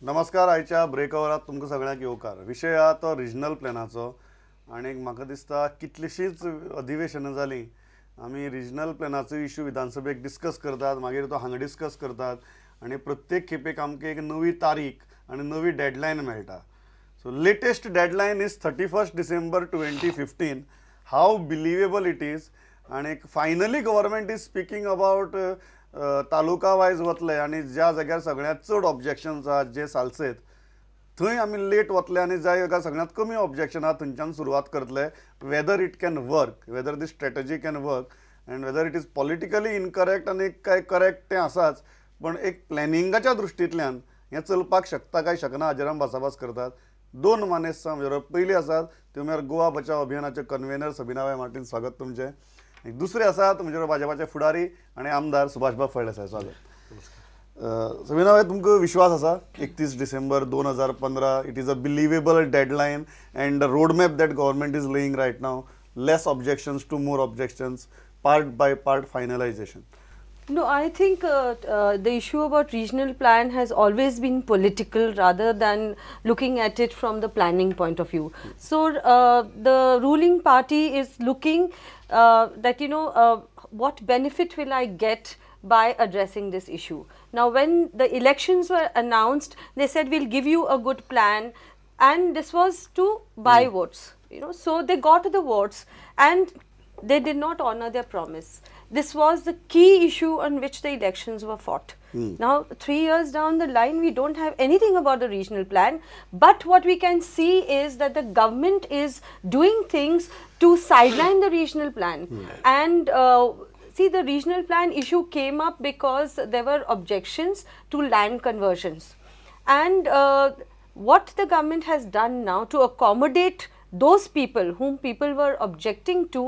नमस्कार. आयच्या ब्रेकओवरात तुमकां सगळ्यांक येवकार. विशय हा तो रिजनल प्लॅनाचो आनी म्हाका दिसता कितलीशींच अधिवेशनां जालीं आमी रिजनल प्लॅनाचो इश्यू विधानसभेक डिस्कस करतात, मागीर तो हांगा डिस्कस करतात आनी प्रत्येक खेपेक आमकां एक नवी तारीख आनी नवी डेडलायन मेळटा. So latest deadline is 31 December 2015. How believable it is. आनी finally government is speaking about taluka wise वतले आनी ज्या जाग्यार सगळ्यांत चड ऑब्जेक्शन्स आहात जे सालसेत थंय आमी लेट वतले आनी ज्या जाग्यार सगळ्यांत कमी ऑब्जेक्शन आहा थंयच्यान सुरवात करतले. Whether it can work, weather the strategy can work and whether it is politically incorrect आनी काय करेक्ट तें आसाच, पण एक प्लॅनिंगाच्या दृश्टींतल्यान हें चलपाक शकता काय शकना हाजेर आमी भासाभास करतात. दोन मानेस्तां म्हणजे पयलीं आसात ते म्हळ्यार गोवा बचाव अभियानाचे कन्वेनर सबिनाबाई मार्टीन, स्वागत तुमचें. दुसरे आसात म्हणजे भाजपाचे फुडारी आनी आमदार सुभाषबाब फळदेसाय, स्वागत. सबिनाबाई, तुमकां विश्वास आसा 31 December 2015 it is a believable deadline and road map that government is laying right now, less objections to more objections, part by part finalisation? No, I think the issue about regional plan has always been political rather than looking at it from the planning point of view. So the ruling party is looking that what benefit will I get by addressing this issue. Now when the elections were announced, they said we'll give you a good plan, and this was to buy votes. So they got the votes and they did not honor their promise. This was the key issue on which the elections were fought. Now 3 years down the line, we don't have anything about the regional plan, but what we can see is that the government is doing things to sideline the regional plan. And see, the regional plan issue came up because there were objections to land conversions, and what the government has done now to accommodate those people whom people were objecting to,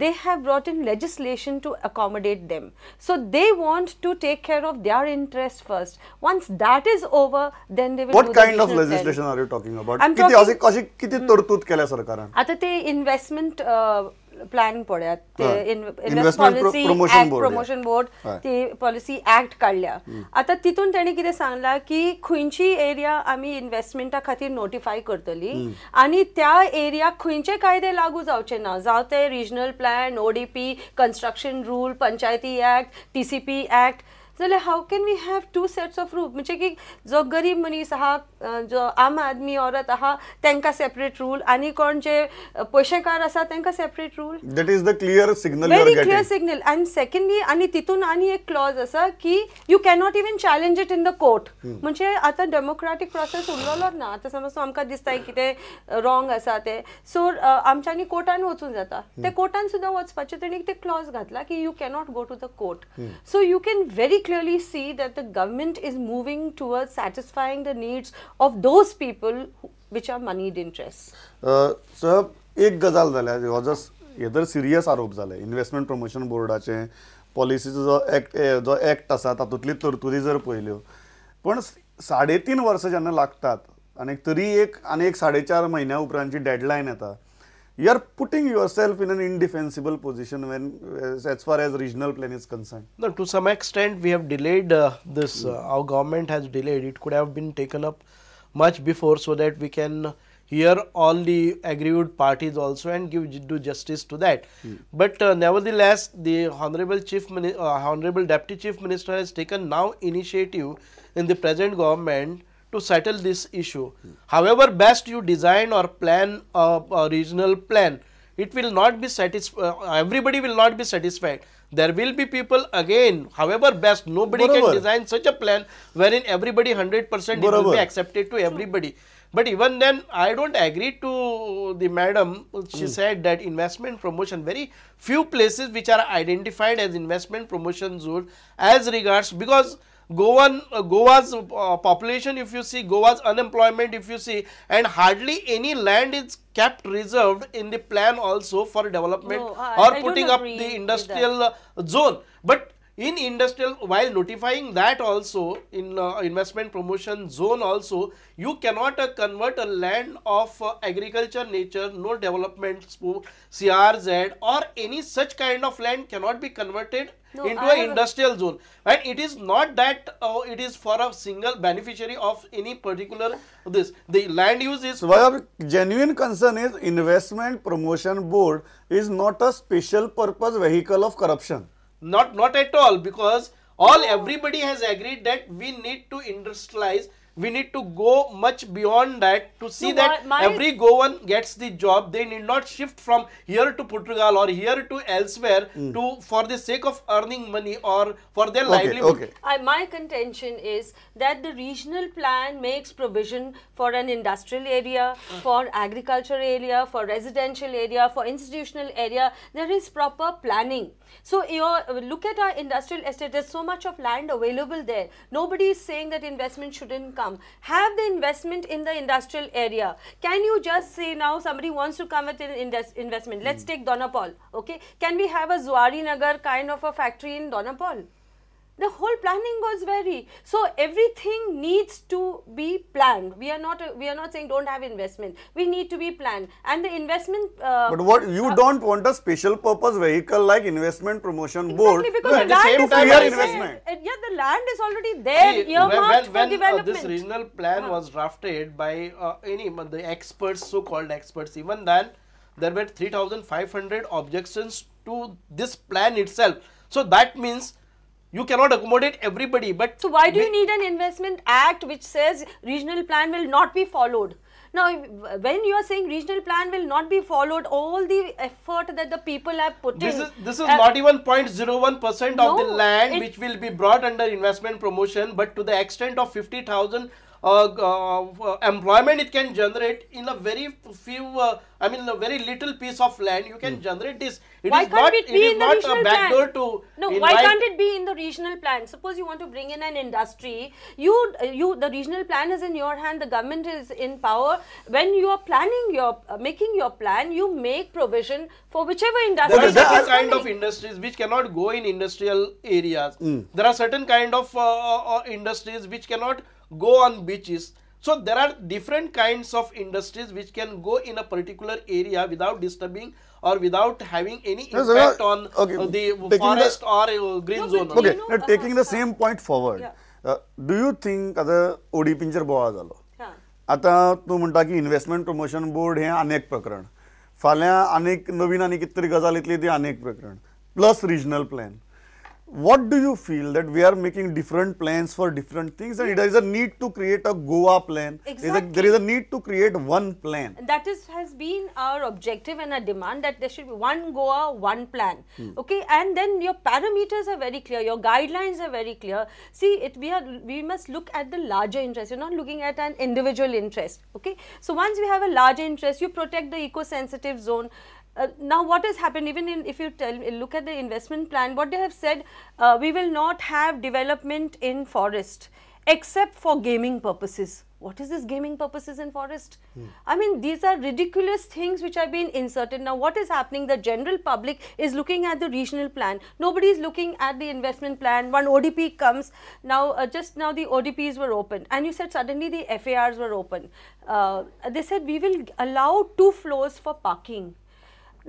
they have brought in legislation to accommodate them. So they want to take care of their interest first. Once that is over, then they will What do the kind of regional legislation plan. are you talking about? I'm किती talking- अशी किती तरतूद केल्या सरकारान? आता ते investment plan पळयात, ते Investment Promotion Board, promotion board, ती पॉलिसी ऍक्ट काढल्या. आता तितून तेणे कितें सांगला की खंयची एरिया आमी इन्व्हेस्टमेंटा खातीर नोटिफाय करतली आनी त्या एरियाक खंयचे कायदे लागू जावचे ना, जावं ते regional plan, ODP, construction rule, Panchayati act, TCP act. जाल्यार how can we have two sets of rule? म्हणजे की जो गरीब मनीस आहा, जो आम आदमी औरत आहा, तांकां सेपरेट रूल, आनी कोण जे पयशेकार आसा तांकां separate rule. That is the clear signal you are very getting. Clear signal. And secondly, आणि तितून आनी एक क्लॉज आसा की you cannot even challenge it in the court. म्हणजे आता डेमोक्रेटीक प्रोसेस उरलोच ना. आता समज आमकां दिसता कितें रॉंग आसा ते, सो आमच्यांनी कोर्टान वचूंक जाता. ते कोर्टान सुद्दां वचपाचें तेणी ते क्लॉज घातला की you cannot go to the court. So you can very clearly see that the government is moving towards satisfying the needs of those people which are moneyed interests. Sir, एक गजाल जाल्या, हो हे तर सिरियस आरोप जाले investment promotion बोर्डाचे पॉलिसीचो जो act आसा तातूंतली तरतुदी जर पळयल्यो, पण 3.5 वर्सां जेन्ना लागतात आनी तरी एक 4.5 म्हयन्या उपरांतची डेडलायन येता, you are putting yourself in an indefensible position when as far as regional plan is concerned. No, to some extent we have delayed this. Our government has delayed. It could have been taken up much before so that we can hear all the aggrieved parties also and do justice to that. But nevertheless, the honorable Deputy Chief Minister has taken now initiative in the present government to settle this issue. However best you design or plan a regional plan, it will not be everybody will not be satisfied. There will be people again, however best, nobody can design such a plan wherein everybody 100% it will be accepted to everybody. But even then, I don't agree to the madam. She said that investment promotion, very few places which are identified as investment promotion zone as regards, because Goa's population, if you see, Goa's unemployment, if you see, and hardly any land is kept reserved in the plan also for development or putting up the industrial zone. But in industrial, while notifying that also in investment promotion zone also, you cannot convert a land of agriculture nature, no development, CRZ or any such kind of land cannot be converted into an industrial zone. And it is not that it is for a single beneficiary of any particular this. The land use is. So our genuine concern is investment promotion board is not a special purpose vehicle of corruption. Not at all, because everybody has agreed that we need to industrialize. We need to go much beyond that to see that every Goan gets the job. They need not shift from here to Portugal or here to elsewhere to for the sake of earning money or for their livelihood. My contention is that the regional plan makes provision for an industrial area, for agriculture area, for residential area, for institutional area. There is proper planning. So look at our industrial estate. There's so much of land available there. Nobody is saying that investment shouldn't come. Have the investment in the industrial area. Can you just say now somebody wants to come with an investment? Let's take Donapal. Okay, can we have a Zuari Nagar kind of a factory in Donapal? The whole planning was very, so everything needs to be planned. We are not saying don't have investment. We need to be planned, and the investment. But what you don't want a special purpose vehicle like investment promotion board. Exactly, because the land is already investment. The land is already there. When this regional plan was drafted by the experts, so-called experts, even then there were 3,500 objections to this plan itself. So that means you cannot accommodate everybody. But so why do you need an investment act which says regional plan will not be followed? Now, when you are saying regional plan will not be followed, all the effort that the people have put in. This is not even 0.01% of the land which will be brought under investment promotion, but to the extent of 50,000 employment it can generate in a very few, a very little piece of land. You can generate this. Why can't it be in the regional plan? No, why can't it be in the regional plan? Suppose you want to bring in an industry. The regional plan is in your hand. The government is in power. When you are planning making your plan, you make provision for whichever industry. There are certain kind of industries which cannot go in industrial areas. There are certain kind of industries which cannot go on beaches. So there are different kinds of industries which can go in a particular area without disturbing or without having any impact on the forest or green zone. Okay, now taking the same point forward, do you think आता OD puncture बोळा झालो, आता तू म्हणता की investment promotion board हे अनेक प्रकरण, फाल्यां अनेक नवीन आणि कितीतरी गजाल येतली ती अनेक प्रकरण, plus regional plan. What do you feel that we are making different plans for different things, and there is a need to create a Goa plan? Exactly. There is a need to create one plan. That has been our objective and our demand, that there should be one Goa, one plan. Okay, and then your parameters are very clear, your guidelines are very clear. See, we must look at the larger interest. You're not looking at an individual interest. Okay, so once we have a larger interest, you protect the eco-sensitive zone. Now what has happened, even if you look at the investment plan, what they have said, we will not have development in forest except for gaming purposes. What is this gaming purposes in forest? I mean, these are ridiculous things which have been inserted. Now what is happening, the general public is looking at the regional plan. Nobody is looking at the investment plan. One ODP comes, now just now the ODPs were open, and you said suddenly the FARs were open. They said we will allow 2 floors for parking.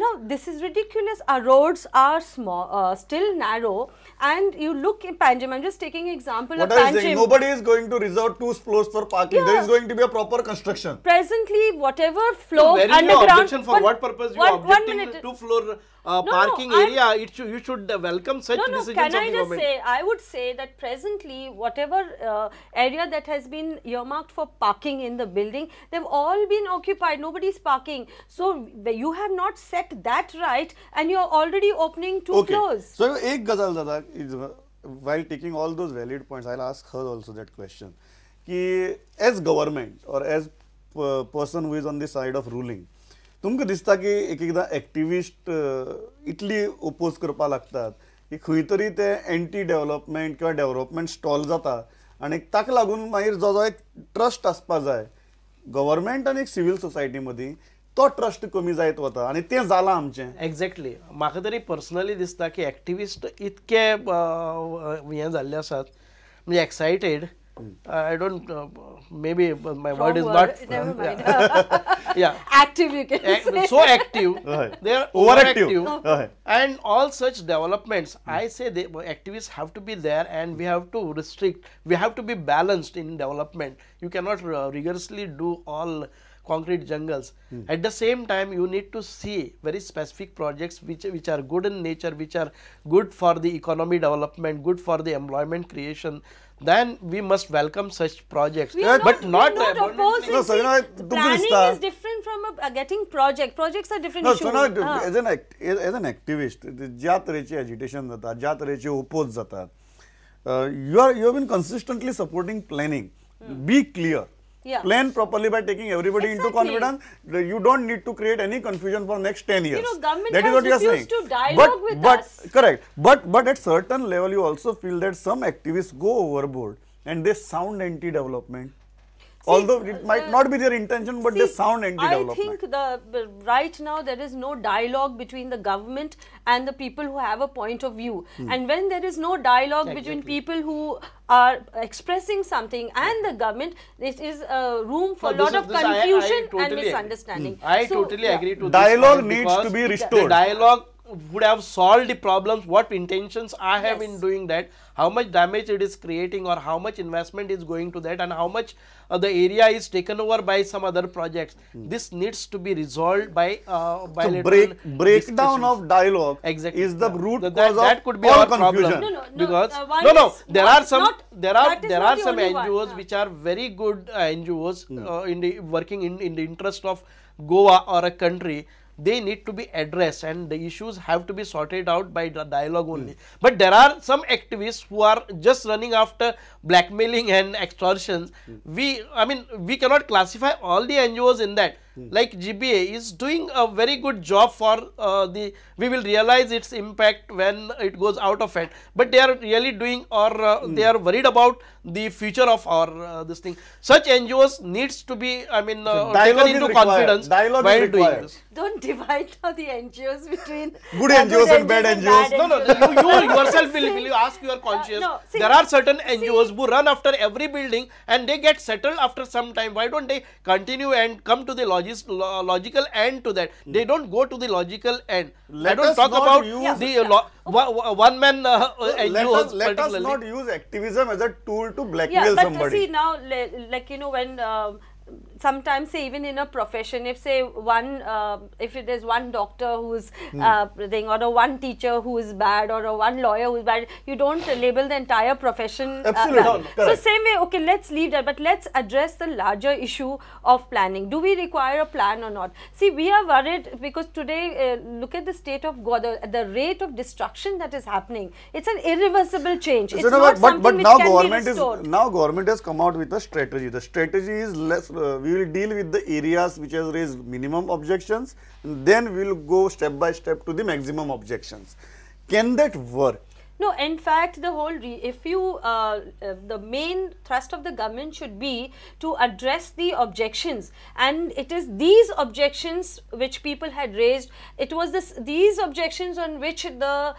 Now this is ridiculous. Our roads are small, still narrow, and you look in Panjim. I'm just taking an example of Panjim. Nobody is going to reserve 2 floors for parking. There is going to be a proper construction. Presently, whatever floor underground. Your objection for what purpose? You are objecting to 2-floor parking area. You should welcome such decisions can of the I just government. say, I would say that presently, whatever area that has been earmarked for parking in the building, they've all been occupied. Nobody is parking. So you have not set that right, and you are already opening 2 floors. So एक गजाल दादा is while taking all those valid points, I'll ask her also that question. कि as government or as person who is on the side of ruling, तुमकां दिसता की एकदा activist इतली oppose करपा लागतात की खंय तरी ते एंटी डेव्हलपमेंट किंवा डेव्हलपमेंट स्टॉल जाता, आणि ताका लागून मागीर जो एक ट्रस्ट आसपा जाय गव्हर्मेंट आनी सिव्हिल सोसायटी मदीं तो ट्रस्ट कमी जायत वता आनी तें जालां आमचें. एक्झॅक्टली म्हाका तरी पर्सनली दिसता की एक्टिविस्ट इतके हें जाल्ले आसात म्हणजे excited. I don't maybe my word is not Never mind. yeah Active, you can say. so active they are Overactive. overactive and all such developments. I say the activists have to be there and we have to restrict, we have to be balanced in development. You cannot rigorously do all concrete jungles. At the same time you need to see very specific projects which are good in nature, which are good for the economy development, good for the employment creation. Then we must welcome such projects, We are but not we're not opposed. No, See, Savina, तुमको planning दिसता- is different from getting projects are different No, issues. so now, as an activist, ज्या तरेचे agitation जाता, ज्या तरेचे oppose जातात, you have been consistently supporting planning. Be clear. Yeah. Plan properly by taking everybody into Exactly. confidence. You don't need to create any confusion for next 10 years. Government That is has what you are saying. refused to dialogue with but, us. Correct. But at certain level, you also feel that some activists go overboard and they sound anti-development. Although it might not be their intention, but they sound anti-development. I think right now there is no dialogue between the government and the people who have a point of view. And when there is no dialogue between people who are expressing something and the government, this is room for a lot of confusion and misunderstanding. I totally agree to Dialogue this point needs to because be restored. The dialogue would have solved the problems. What intentions I have Yes. in doing that, how much damage it is creating, or how much investment is going to that, and how much the area is taken over by some other projects. This needs to be resolved by bilateral breakdown discussions. of dialogue Exactly. is the root That cause could of be all our confusion. problem. No, Because one no, is there not- are some not- there that is are not the some only one. NGOs which are very good NGOs in the working in the interest of Goa or a country. They need to be addressed and the issues have to be sorted out by the dialogue only. But there are some activists who are just running after blackmailing and extortions. I mean, we cannot classify all the NGOs in that. Like GBA is doing a very good job for we will realize its impact when it goes out of hand. But they are really doing, or they are worried about the future of our this thing. Such NGOs needs to be, I mean, taken into confidence Dialogue while is doing required. this. Don't divide now the NGOs between Good NGOs and bad NGOs. No, you yourself will you ask your conscience. No, see, there are certain NGOs who run after every building and they get settled after some time. Why don't they continue and come to the logical end to that? They don't go to the logical end. Let I don't us talk not about use- the one man NGOs Let us particularly. not use activism as a tool to Yeah, blackmail but somebody. see now, like when sometimes say even in a profession, if say if there's one doctor who's thing, or a one teacher who is bad, or a one lawyer who is bad, you don't label the entire profession Absolutely. bad. No, So correct. same way, okay, let's leave that, but let's address the larger issue of planning. Do we require a plan or not? See, we are worried because today look at the state of Goa, the rate of destruction that is happening. It's an irreversible change. It's So, no, not but something which now can be government restored. government has come out with a strategy. The strategy is we will deal with the areas which has raised minimum objections, and then we will go step by step to the maximum objections. Can that work? No, in fact, the whole if you the main thrust of the government should be to address the objections, and it is these objections which people had raised. It was these objections on which the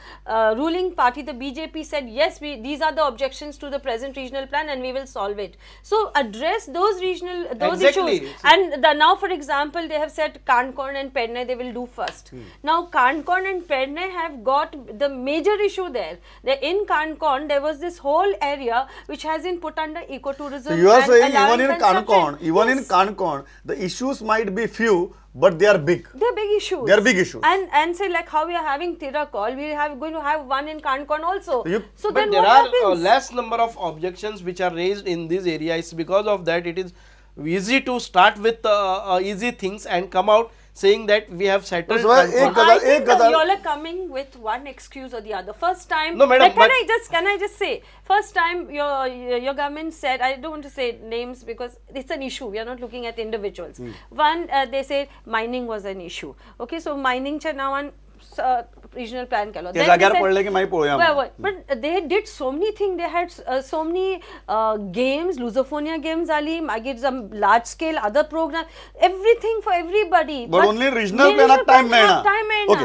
ruling party, the BJP, said yes, these are the objections to the present regional plan, and we will solve it. So address those Exactly. issues, and now, for example, they have said Kankorn and Penne they will do first. Now Kankorn and Penne have got the major issue there. In Kankorn, there was this whole area which has been put under ecotourism. So you are and saying allowing even in construction. Kankorn, in Yes. Kankorn, the issues might be few, but they are big. They're big issues. They are big issues. And say like how we are having Tirakol, we are going to have one in Kankorn also. So But then there what are happens? less number of objections which are raised in these areas. Because of that, it is easy to start with easy things and come out saying that we have settled. So, I I think Gadar- you all are coming with one excuse or the other. First time, No, madam, like, can I just say, first time your government said, I don't want to say names because it's an issue. We are not looking at individuals. One, they said mining was an issue. Okay, so mining now regional plan केलो. ते जाग्यार पडले की मागीर पळोवया म्हणून. But they did so many things. They had so many games, Lusophonia games जाली, मागीर some large scale other program, everything for everybody. But only regional plan time मेळना. Time मेळना. Okay.